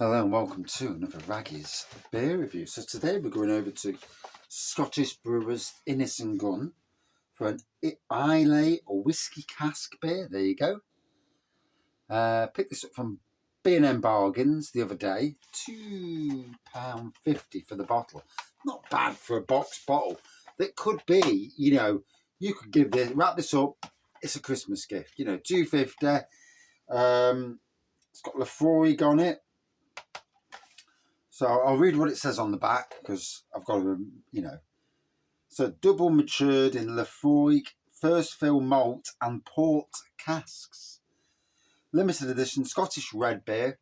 Hello and welcome to another Raggy's beer review. So today we're going over to Scottish brewers Innis and Gunn for an Islay or Whisky Cask beer. There you go. Picked this up from B&M Bargains the other day. £2.50 for the bottle. Not bad for a box bottle. That could be, you could give this, wrap this up. It's a Christmas gift. £2.50. It's got Laphroaig on it. So I'll read what it says on the back because I've got to, So double matured in Laphroaig, first fill malt and port casks. Limited edition Scottish red beer.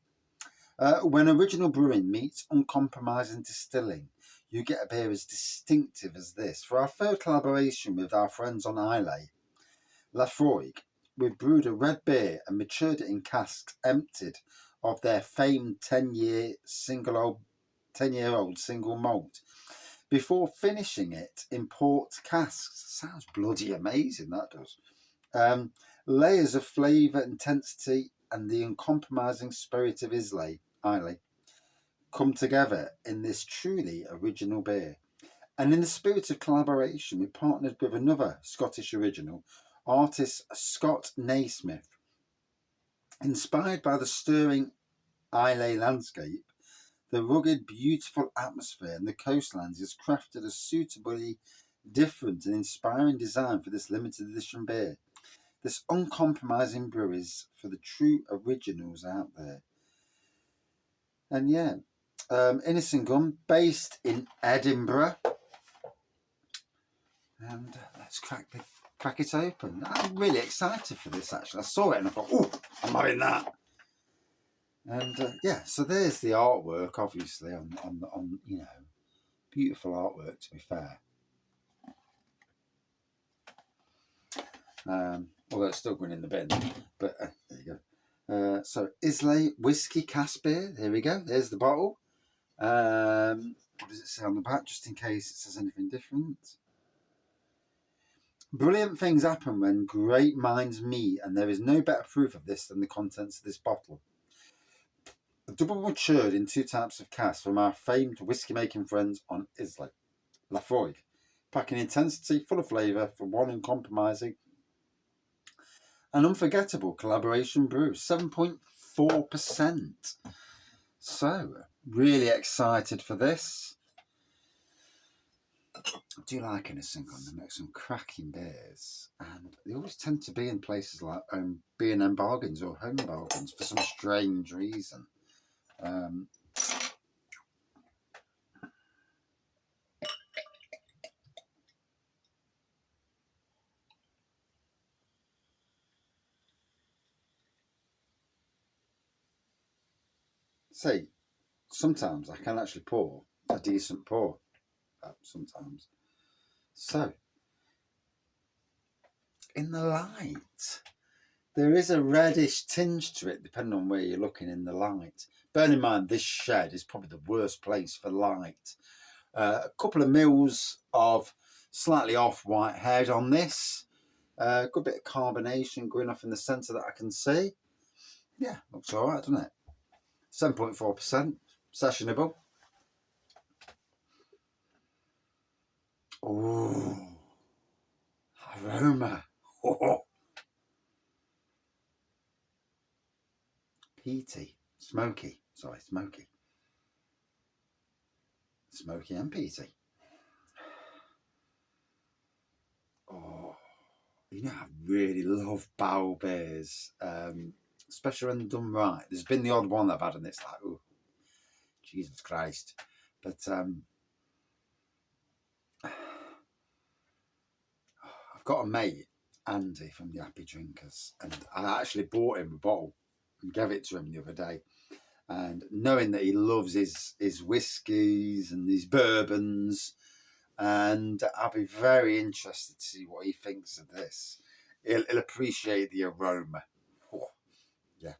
When original brewing meets uncompromising distilling, you get a beer as distinctive as this. For our third collaboration with our friends on Islay, Laphroaig, we've brewed a red beer and matured it in casks emptied of their famed 10-year-old single malt before finishing it in port casks. Sounds bloody amazing, that does. Layers of flavour, intensity and the uncompromising spirit of Islay come together in this truly original beer. And in the spirit of collaboration, we partnered with another Scottish original, artist Scott Naismith. Inspired by the stirring Islay landscape, the rugged, beautiful atmosphere and the coastlines is crafted a suitably different and inspiring design for this limited edition beer. This uncompromising brew is for the true originals out there. And Innis and Gunn, based in Edinburgh. And let's crack it open. I'm really excited for this, actually. I saw it and I thought, oh, I'm having that. And so there's the artwork, obviously, on beautiful artwork, to be fair. Although it's still going in the bin, but there you go. So Islay Whisky Cask beer. There we go. There's the bottle. What does it say on the back, just in case it says anything different? Brilliant things happen when great minds meet, and there is no better proof of this than the contents of this bottle. Double matured in two types of casks from our famed whisky-making friends on Islay, Laphroaig, packing intensity, full of flavour for one uncompromising and unforgettable collaboration brew, 7.4%. So, really excited for this. I do like Innis and Gunn. They make some cracking beers, and they always tend to be in places like B&M Bargains or Home Bargains for some strange reason. See, sometimes I can actually pour a decent pour. Sometimes. So, in the light, there is a reddish tinge to it, depending on where you're looking in the light. Bear in mind, this shed is probably the worst place for light. A couple of mils of slightly off-white head on this. Good bit of carbonation going off in the centre that I can see. Yeah, looks all right, doesn't it? 7.4%, sessionable. Oh, aroma. Oh. Peaty, smoky. Smoky and peaty. Oh, I really love barrel beers, especially when done right. There's been the odd one I've had and it's like, oh, Jesus Christ. But I've got a mate, Andy, from the Happy Drinkers, and I actually bought him a bottle and gave it to him the other day. And knowing that he loves his whiskies and his bourbons, and I'll be very interested to see what he thinks of this. He'll appreciate the aroma. Oh, yeah,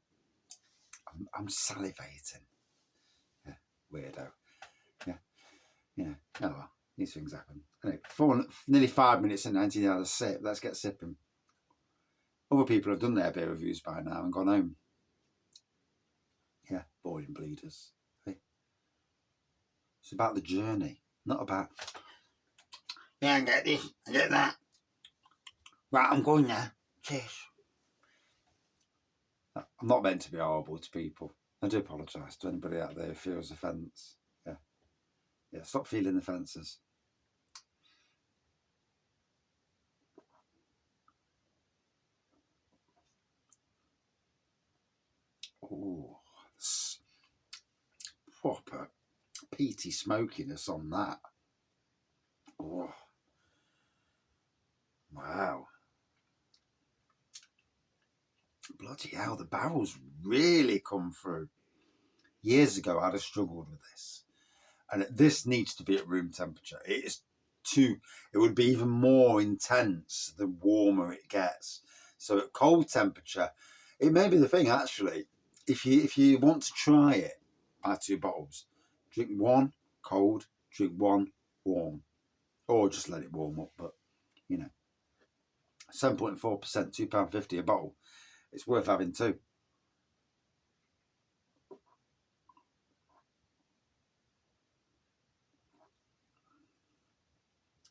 I'm salivating. Yeah, weirdo. Yeah. Oh well, these things happen. Anyway, nearly 5 minutes and 19 hours sip. Let's get sipping. Other people have done their beer reviews by now and gone home. Yeah, boring bleeders. Hey. It's about the journey, not about, yeah, I get this, I get that. Right, I'm going now. Cheers. I'm not meant to be horrible to people. I do apologise to anybody out there who feels offence. Yeah. Yeah, stop feeling offences. Oh, proper peaty smokiness on that. Oh, wow. Bloody hell, the barrels really come through. Years ago, I'd have struggled with this. And this needs to be at room temperature. It would be even more intense the warmer it gets. So at cold temperature, it may be the thing actually. If you want to try it, buy 2 bottles. Drink one cold, drink one warm. Or just let it warm up, but 7.4%, £2.50 a bottle. It's worth having 2.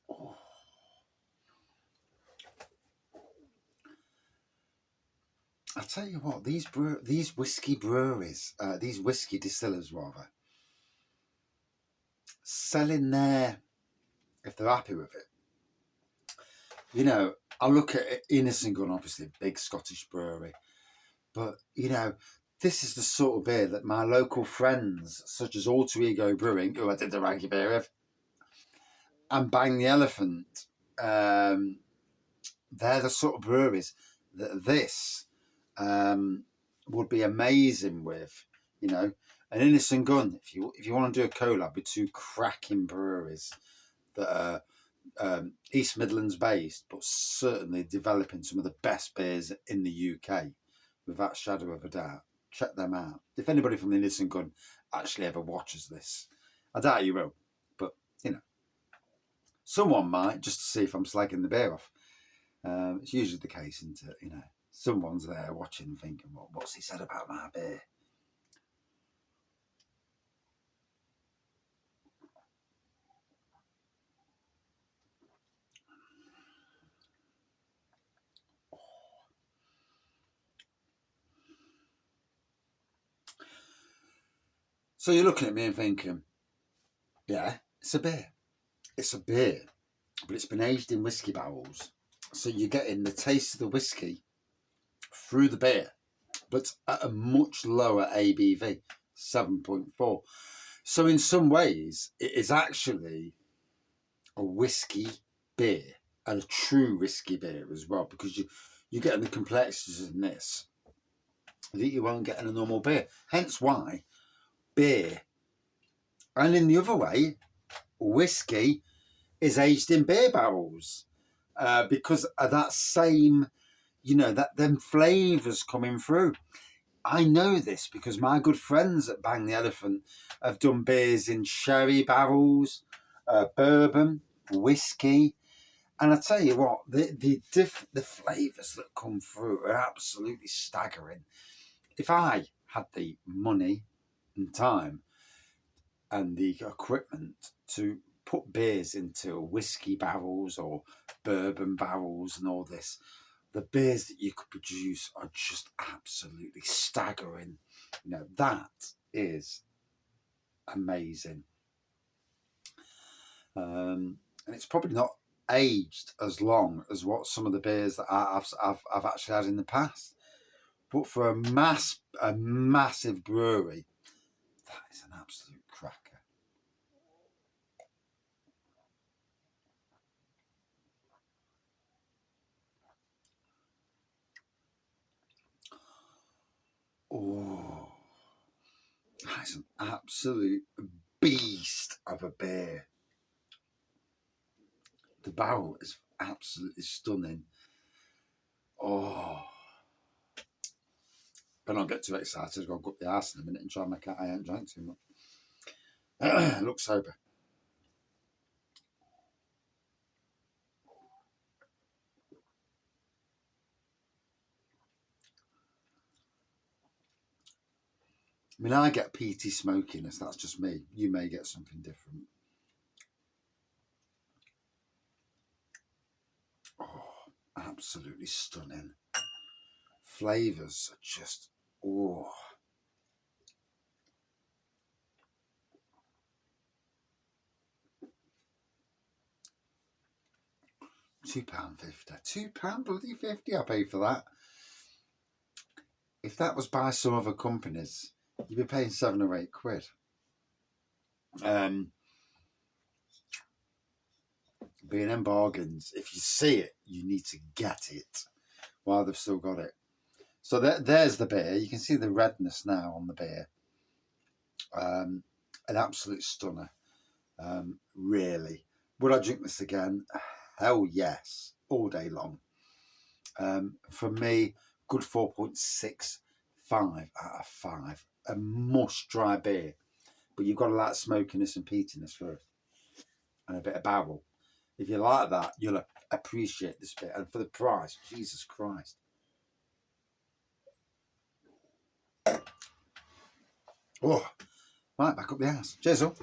Oh. I tell you what, these whiskey breweries, these whiskey distillers rather, selling their, if they're happy with it. I look at Innis and Gunn, obviously, big Scottish brewery, but this is the sort of beer that my local friends, such as Alter Ego Brewing, who I did the Raggy beer with, and Bang the Elephant, they're the sort of breweries that this would be amazing with, And Innis and Gunn, if you want to do a collab with 2 cracking breweries that are East Midlands based, but certainly developing some of the best beers in the UK, without shadow of a doubt. Check them out. If anybody from the Innis and Gunn actually ever watches this, I doubt you will, but someone might, just to see if I'm slagging the beer off. It's usually the case, isn't it? Someone's there watching and thinking, well, what's he said about my beer? So you're looking at me and thinking, yeah, it's a beer. It's a beer, but it's been aged in whiskey barrels. So you're getting the taste of the whiskey through the beer, but at a much lower ABV, 7.4. So in some ways, it is actually a whiskey beer, and a true whiskey beer as well, because you're getting the complexities in this that you won't get in a normal beer. Hence why beer, and in the other way, whiskey is aged in beer barrels, because of that same, that them flavours coming through. I know this because my good friends at Bang the Elephant have done beers in sherry barrels, bourbon, whiskey, and I tell you what, the flavours that come through are absolutely staggering. If I had the money and time and the equipment to put beers into whiskey barrels or bourbon barrels and all this, the beers that you could produce are just absolutely staggering. That is amazing. And it's probably not aged as long as what some of the beers that I've actually had in the past. But for a massive brewery, that is an absolute cracker. Oh, that's an absolute beast of a beer. The barrel is absolutely stunning. Oh, but don't get too excited. I'll go up the arse in a minute and try and make out I ain't drank too much. Look sober. I mean, I get peaty smokiness. That's just me. You may get something different. Oh, absolutely stunning. Flavours are just, oh. £2.50. £2.50 I paid for that. If that was by some other companies, you'd be paying £7 or £8. B&M bargains. If you see it, you need to get it while they've still got it. So there's the beer. You can see the redness now on the beer. An absolute stunner. Really. Would I drink this again? Hell yes. All day long. For me, good 4.65 out of 5. A must try beer. But you've got to like smokiness and peatiness first. And a bit of barrel. If you like that, you'll appreciate this bit. And for the price, Jesus Christ. Oh, right, back up the ass. Cheers, all.